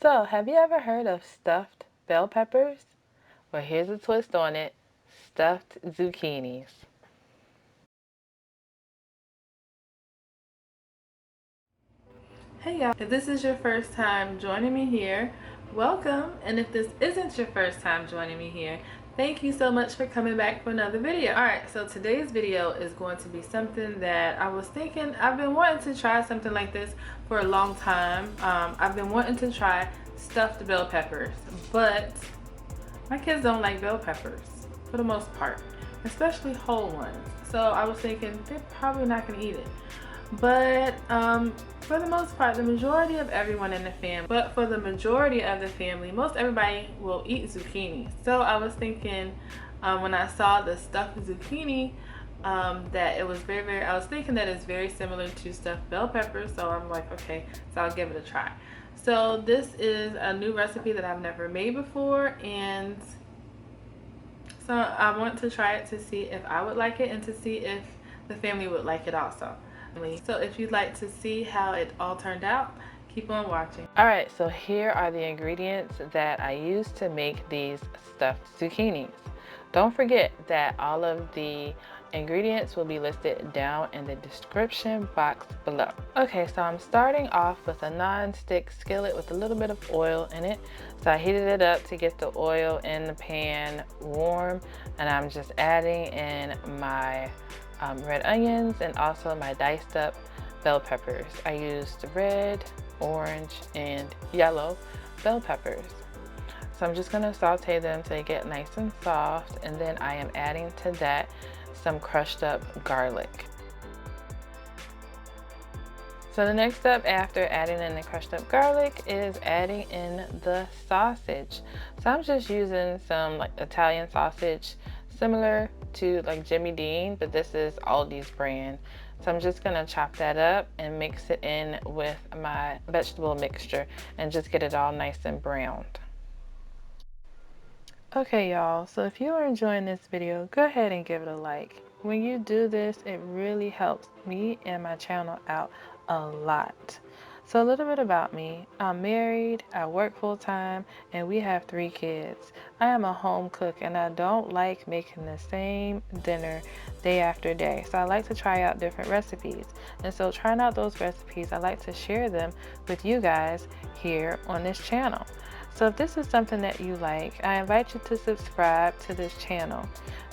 So, have you ever heard of stuffed bell peppers? Well, here's a twist on it: stuffed zucchinis. Hey y'all, if this is your first time joining me here, welcome. And if this isn't your first time joining me here, thank you so much for coming back for another video. Alright, so today's video is going to be something that I was thinking, I've been wanting to try something like this for a long time. I've been wanting to try stuffed bell peppers, but my kids don't like bell peppers for the most part, especially whole ones. So I was thinking they're probably not gonna eat it. But for the most part, the majority of everyone in the family, most everybody will eat zucchini. So I was thinking when I saw the stuffed zucchini, that it was I was thinking that it's very similar to stuffed bell peppers. So I'm like, okay, so I'll give it a try. So this is a new recipe that I've never made before, and so I want to try it to see if I would like it and to see if the family would like it also. So if you'd like to see how it all turned out, keep on watching. Alright, so here are the ingredients that I used to make these stuffed zucchinis. Don't forget that all of the ingredients will be listed down in the description box below. Okay, so I'm starting off with a non-stick skillet with a little bit of oil in it. So I heated it up to get the oil in the pan warm, and I'm just adding in my red onions and also my diced up bell peppers. I used red, orange, and yellow bell peppers. So I'm just gonna saute them till they get nice and soft, and then I am adding to that some crushed up garlic. So the next step after adding in the crushed up garlic is adding in the sausage. So I'm just using some like Italian sausage, similar to like Jimmy Dean, but this is Aldi's brand. So I'm just gonna chop that up and mix it in with my vegetable mixture and just get it all nice and browned. Okay y'all, so if you are enjoying this video, go ahead and give it a like. When you do this, it really helps me and my channel out a lot. So a little bit about me. I'm married, I work full-time, and we have 3 kids. I am a home cook and I don't like making the same dinner day after day. So I like to try out different recipes. And so trying out those recipes, I like to share them with you guys here on this channel. So if this is something that you like, I invite you to subscribe to this channel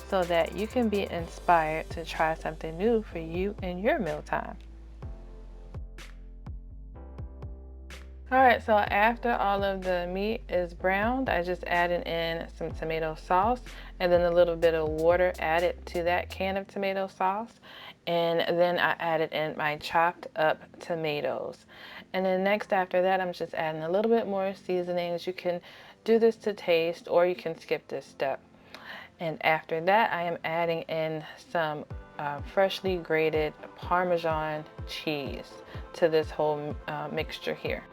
so that you can be inspired to try something new for you in your mealtime. Alright, so after all of the meat is browned, I just added in some tomato sauce and then a little bit of water added to that can of tomato sauce. And then I added in my chopped up tomatoes. And then next after that, I'm just adding a little bit more seasonings. You can do this to taste or you can skip this step. And after that, I am adding in some freshly grated Parmesan cheese to this whole mixture here.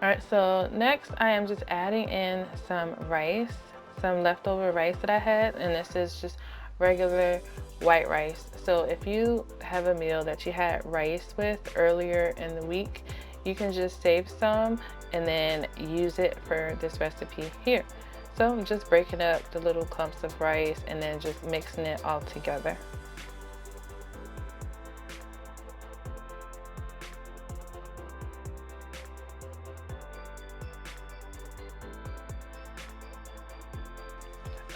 Alright, so next I am just adding in some rice, some leftover rice that I had, and this is just regular white rice. So if you have a meal that you had rice with earlier in the week, you can just save some and then use it for this recipe here. So I'm just breaking up the little clumps of rice and then just mixing it all together.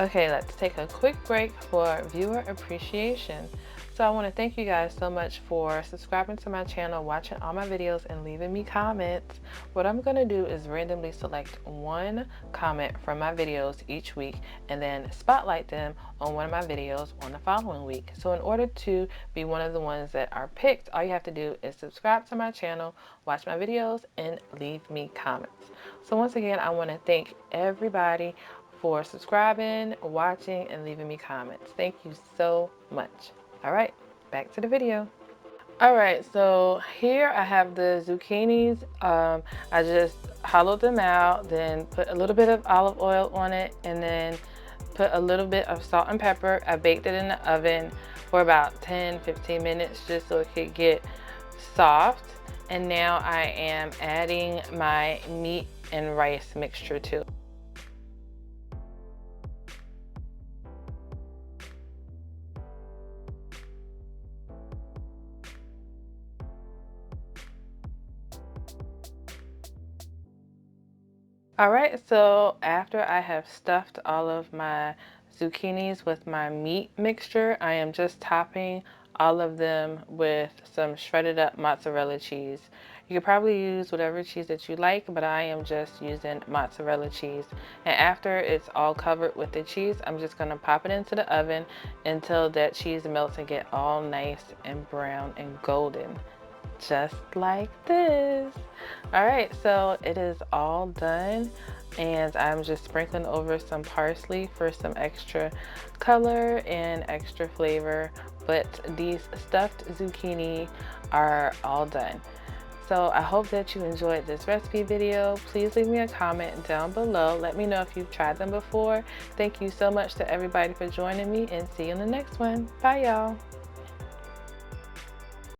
Okay, let's take a quick break for viewer appreciation. So I want to thank you guys so much for subscribing to my channel, watching all my videos, and leaving me comments. What I'm going to do is randomly select one comment from my videos each week and then spotlight them on one of my videos on the following week. So in order to be one of the ones that are picked, all you have to do is subscribe to my channel, watch my videos, and leave me comments. So once again, I want to thank everybody for subscribing, watching, and leaving me comments. Thank you so much. All right, back to the video. All right, so here I have the zucchinis. I just hollowed them out, then put a little bit of olive oil on it, and then put a little bit of salt and pepper. I baked it in the oven for about 10-15 minutes just so it could get soft. And now I am adding my meat and rice mixture to it. All right, so after I have stuffed all of my zucchinis with my meat mixture, I am just topping all of them with some shredded up mozzarella cheese. You could probably use whatever cheese that you like, but I am just using mozzarella cheese. And after it's all covered with the cheese, I'm just gonna pop it into the oven until that cheese melts and get all nice and brown and golden. Just like this. All right, so it is all done, and I'm just sprinkling over some parsley for some extra color and extra flavor. But these stuffed zucchini are all done. So I hope that you enjoyed this recipe video. Please leave me a comment down below. Let me know if you've tried them before. Thank you so much to everybody for joining me, and see you in the next one. Bye, y'all.